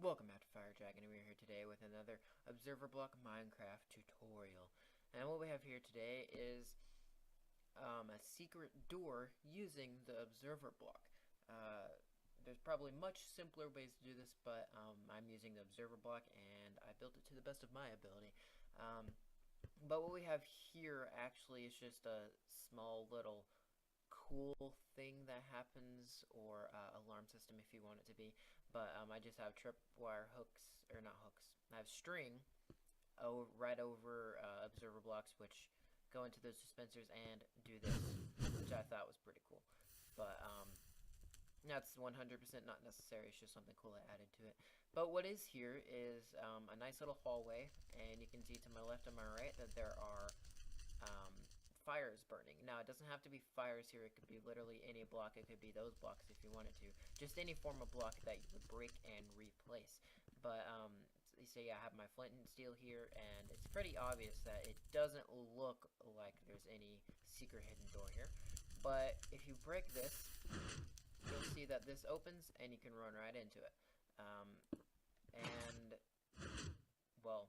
Welcome back to Fire Dragon, and we're here today with another Observer Block Minecraft tutorial. And what we have here today is a secret door using the Observer Block. There's probably much simpler ways to do this, but I'm using the Observer Block, and I built it to the best of my ability. But what we have here actually is just a small little cool thing that happens, or alarm system if you want it to be. But I just have tripwire hooks, or not hooks, I have string right over observer blocks, which go into those dispensers and do this, which I thought was pretty cool. But that's 100% not necessary, it's just something cool I added to it. But what is here is a nice little hallway, and you can see to my left and my right that there are fires burning. Now, it doesn't have to be fires here, it could be literally any block, it could be those blocks if you wanted to. Just any form of block that you would break and replace. But, so yeah, I have my flint and steel here, and it's pretty obvious that it doesn't look like there's any secret hidden door here. But if you break this, you'll see that this opens, and you can run right into it. And, well,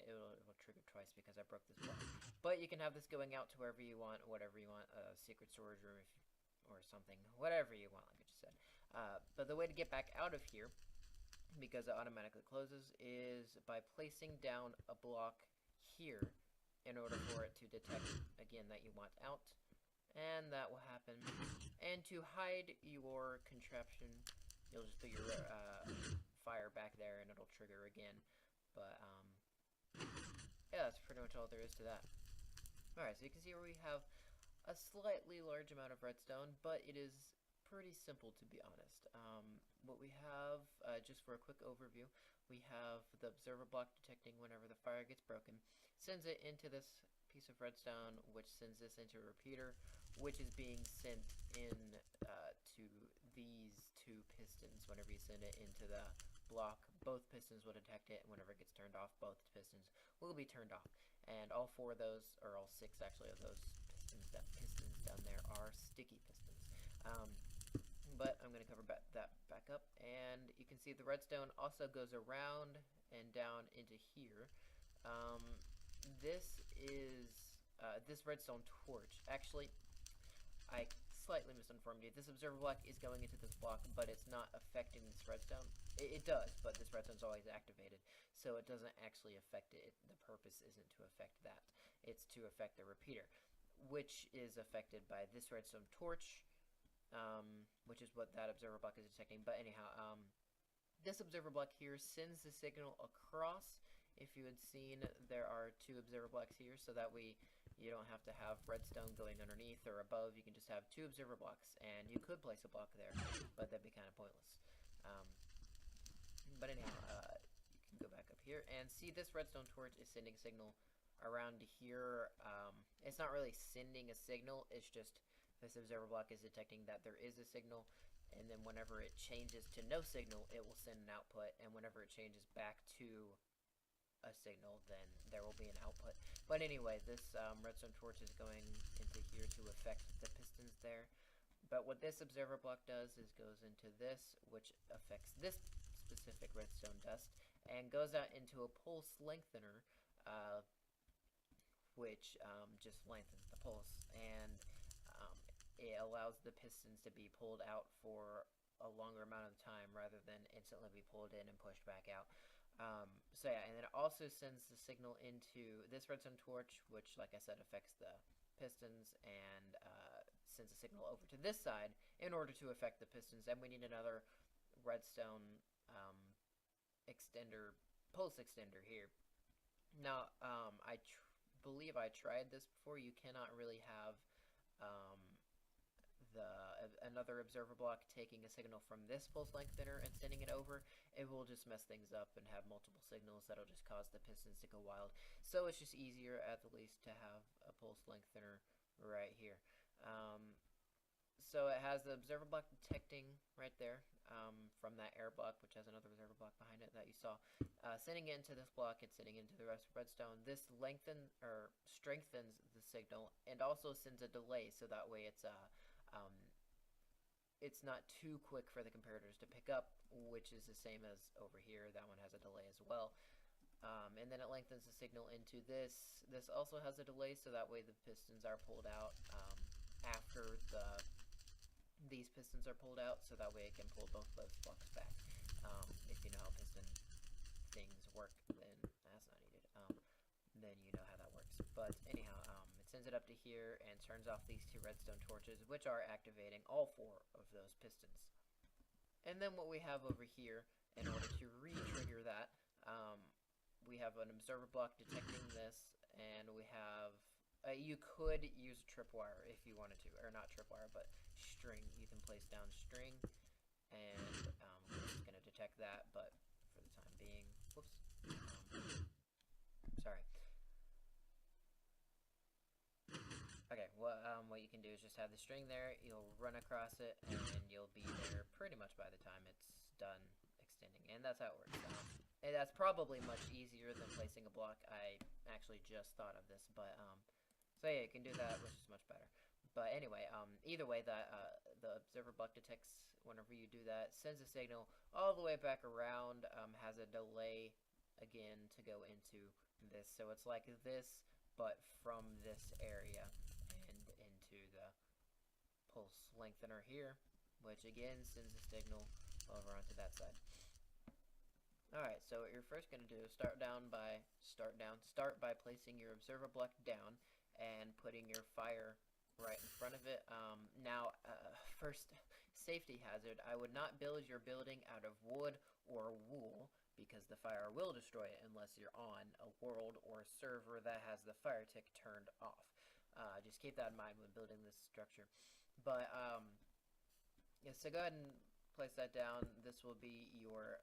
it'll trigger twice because I broke this block. But you can have this going out to wherever you want, whatever you want, a secret storage room or something, whatever you want, like I just said. But the way to get back out of here, because it automatically closes, is by placing down a block here in order for it to detect, again, that you want out. And that will happen. And to hide your contraption, you'll just put your fire back there and it'll trigger again. But, yeah, that's pretty much all there is to that. Alright, so you can see where we have a slightly large amount of redstone, but it is pretty simple, to be honest. What we have, just for a quick overview, we have the observer block detecting whenever the fire gets broken, sends it into this piece of redstone, which sends this into a repeater, which is being sent in to these two pistons. Whenever you send it into the block, both pistons will detect it, and whenever it gets turned off, both pistons will be turned off. And all four of those, or all six actually, of those pistons down there are sticky pistons. But I'm going to cover that back up, and you can see the redstone also goes around and down into here. This is this redstone torch. Actually, I slightly misinformed you. This observer block is going into this block, but it's not affecting this redstone. It does, but this redstone's always activated, so it doesn't actually affect it. The purpose isn't to affect that. It's to affect the repeater, which is affected by this redstone torch, which is what that observer block is detecting. But anyhow, this observer block here sends the signal across. If you had seen, there are two observer blocks here, so that way you don't have to have redstone going underneath or above. You can just have two observer blocks, and you could place a block there, but that'd be kind of pointless. But anyhow, you can go back up here and see this redstone torch is sending signal around here. It's not really sending a signal, it's just this observer block is detecting that there is a signal, and then whenever it changes to no signal, it will send an output, and whenever it changes back to a signal, then there will be an output. But anyway, this redstone torch is going into here to affect the pistons there. But what this observer block does is goes into this, which affects this specific redstone dust, and goes out into a pulse lengthener, which just lengthens the pulse, and it allows the pistons to be pulled out for a longer amount of time rather than instantly be pulled in and pushed back out. So yeah, and then it also sends the signal into this redstone torch, which, like I said, affects the pistons, and sends a signal over to this side in order to affect the pistons. And we need another redstone pulse extender here. Now, I believe I tried this before. You cannot really have another observer block taking a signal from this pulse lengthener and sending it over. It will just mess things up and have multiple signals that'll just cause the pistons to go wild. So it's just easier, at the least, to have a pulse lengthener right here. So it has the observer block detecting right there from that air block, which has another observer block behind it that you saw, sending it into this block and sending it into the rest of redstone. This strengthens the signal and also sends a delay, so that way it's it's not too quick for the comparators to pick up, which is the same as over here. That one has a delay as well. And then it lengthens the signal into this. This also has a delay, so that way the pistons are pulled out after these pistons are pulled out, so that way it can pull both those blocks back. If you know how piston things work, then that's not needed. Then you know how that works. But anyhow, it sends it up to here and turns off these 2 redstone torches, which are activating all 4 of those pistons. And then what we have over here, in order to re-trigger that, we have an observer block detecting this, and we have, you could use a tripwire if you wanted to, or not tripwire, but string. You can place down string, and it's going to detect that, but for the time being, whoops, sorry. Okay, what you can do is just have the string there, you'll run across it, and you'll be there pretty much by the time it's done extending, and that's how it works. And that's probably much easier than placing a block. I actually just thought of this, but so yeah, you can do that, which is much better. But anyway, either way, the observer block detects whenever you do that, sends a signal all the way back around, has a delay again to go into this. So it's like this, but from this area and into the pulse lengthener here, which again sends a signal over onto that side. Alright, so what you're first going to do is start by placing your observer block down and putting your fire right in front of it. First, safety hazard, I would not build your building out of wood or wool, because the fire will destroy it unless you're on a world or server that has the fire tick turned off. Just keep that in mind when building this structure. But, yeah, so go ahead and place that down. This will be your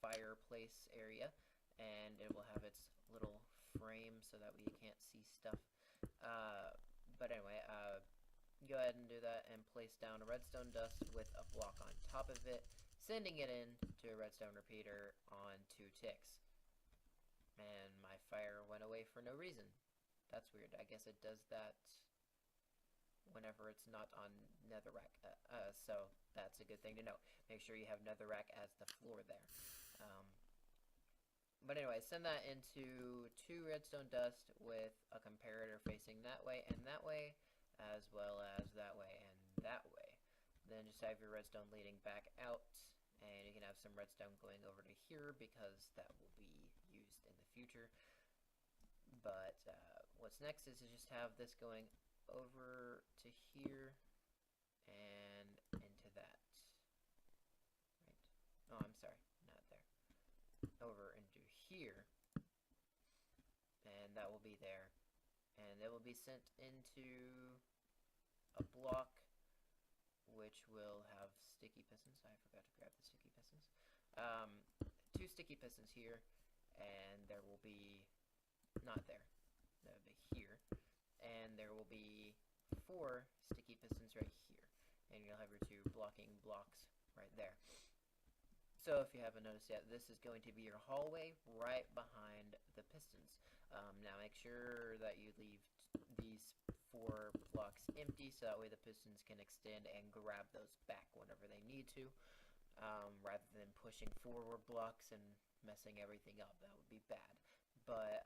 fireplace area, and it will have its little frame so that way you can't see stuff. But anyway, go ahead and do that and place down a redstone dust with a block on top of it, sending it in to a redstone repeater on 2 ticks. And my fire went away for no reason. That's weird. I guess it does that whenever it's not on netherrack. So that's a good thing to know. Make sure you have netherrack as the floor there. But anyway, send that into 2 redstone dust with a comparator facing that way and that way, as well as that way and that way. Then just have your redstone leading back out, and you can have some redstone going over to here because that will be used in the future. But what's next is to just have this going over to here and into that. Right? Oh, I'm sorry, not there. Over into here, and that will be there, and it will be sent into a block which will have sticky pistons. I forgot to grab the sticky pistons. 2 sticky pistons here, and there will be, not there, that would be here, and there will be 4 sticky pistons right here, and you'll have your 2 blocking blocks right there. So if you haven't noticed yet, this is going to be your hallway right behind the pistons. Now make sure that you leave these 4 blocks empty, so that way the pistons can extend and grab those back whenever they need to, rather than pushing forward blocks and messing everything up. That would be bad. But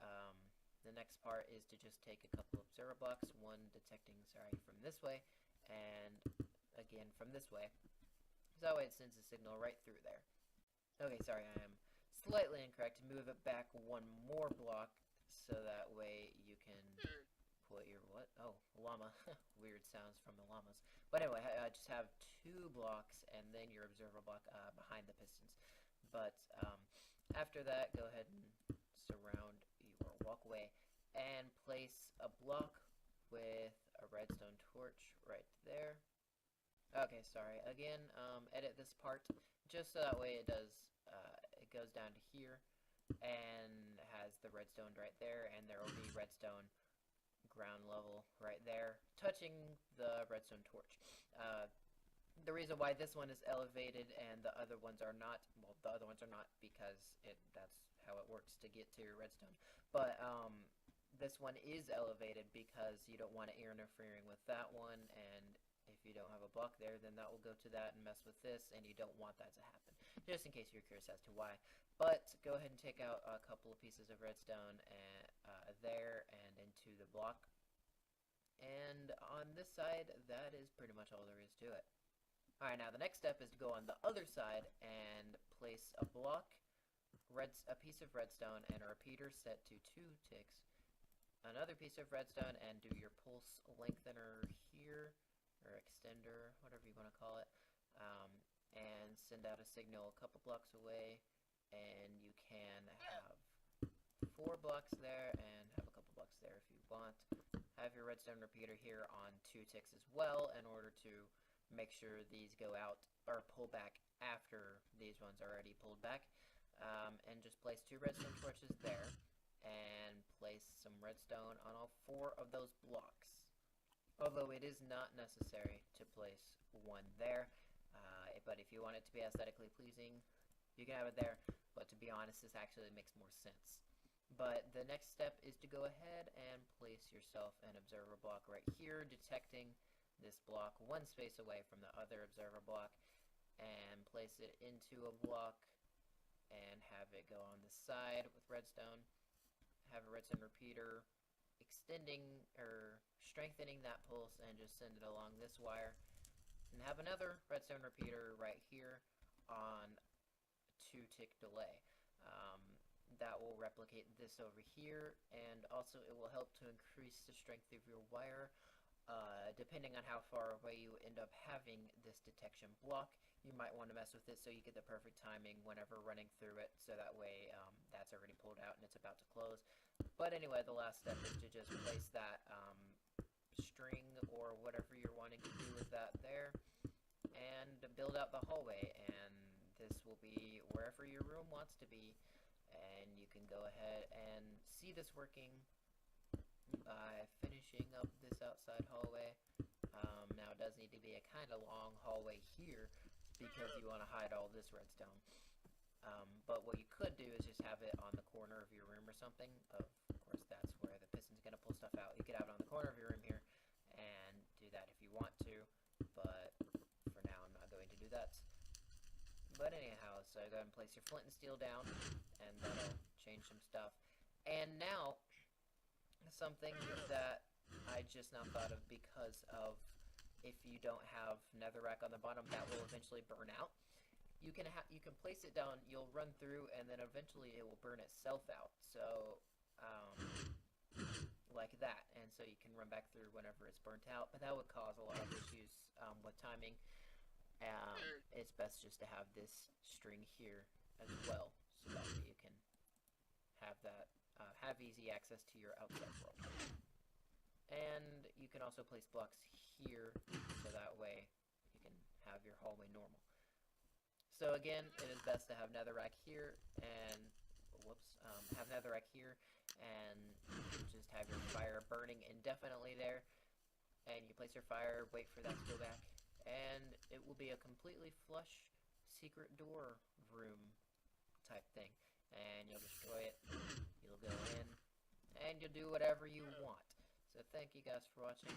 the next part is to just take a couple of observer blocks, one detecting, from this way, and again from this way. So that way it sends a signal right through there. Okay, sorry, I am slightly incorrect. Move it back 1 more block, so that way you can put your, what? Oh, llama. Weird sounds from the llamas. But anyway, just have 2 blocks, and then your observer block behind the pistons. But after that, go ahead and surround your walkway, and place a block with a redstone torch right there. Okay, sorry. Again, edit this part just so that way it goes down to here and has the redstone right there, and there will be redstone ground level right there, touching the redstone torch. The reason why this one is elevated and the other ones are not, well, the other ones are not because that's how it works to get to your redstone. But this one is elevated because you don't want it interfering with that one, and if you don't have a block there, then that will go to that and mess with this, and you don't want that to happen. Just in case you're curious as to why. But go ahead and take out a couple of pieces of redstone and there and into the block. And on this side, that is pretty much all there is to it. Alright, now the next step is to go on the other side and place a block, a piece of redstone, and a repeater set to 2 ticks. Another piece of redstone, and do your pulse lengthener here, or extender, whatever you want to call it, and send out a signal a couple blocks away, and you can have 4 blocks there, and have a couple blocks there if you want. Have your redstone repeater here on 2 ticks as well, in order to make sure these go out, or pull back after these ones are already pulled back. And just place 2 redstone torches there, and place some redstone on all 4 of those blocks. Although it is not necessary to place 1 there, but if you want it to be aesthetically pleasing, you can have it there, but to be honest, this actually makes more sense. But the next step is to go ahead and place yourself an observer block right here, detecting this block 1 space away from the other observer block, and place it into a block, and have it go on the side with redstone. Have a redstone repeater extending or strengthening that pulse, and just send it along this wire, and have another redstone repeater right here on 2-tick delay. That will replicate this over here, and also it will help to increase the strength of your wire. Depending on how far away you end up having this detection block, you might want to mess with it so you get the perfect timing whenever running through it, so that way that's already pulled out and it's about to close. But anyway, the last step is to just place that string or whatever you're wanting to do with that there, and build out the hallway, and this will be wherever your room wants to be. And you can go ahead and see this working by finishing up this outside hallway. Now it does need to be a kind of long hallway here because you want to hide all this redstone. But what you could do is just have it on the corner of your room or something. Of course, that's where the piston's going to pull stuff out. You could have it on the corner of your room here and do that if you want to, but for now I'm not going to do that. But anyhow, so go ahead and place your flint and steel down, and that'll change some stuff. And now, something that I just now thought of, because of if you don't have netherrack on the bottom, that will eventually burn out. You can place it down, you'll run through, and then eventually it will burn itself out. So, like that. And so you can run back through whenever it's burnt out, but that would cause a lot of issues with timing. It's best just to have this string here as well, so that way you can have that have easy access to your outside world. And you can also place blocks here, so that way you can have your hallway normal. So again, it is best to have netherrack here, and have netherrack here, and just have your fire burning indefinitely there. And you place your fire, wait for that to go back, and it will be a completely flush secret door room type thing. And you'll destroy it, you'll go in, and you'll do whatever you want. So thank you guys for watching,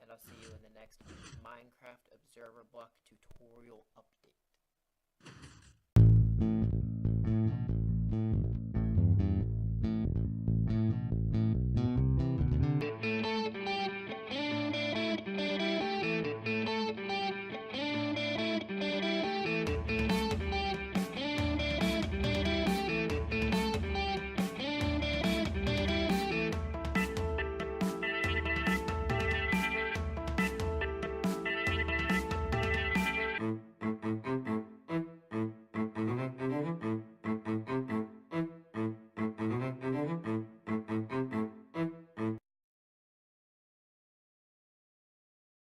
and I'll see you in the next Minecraft Observer Block tutorial update.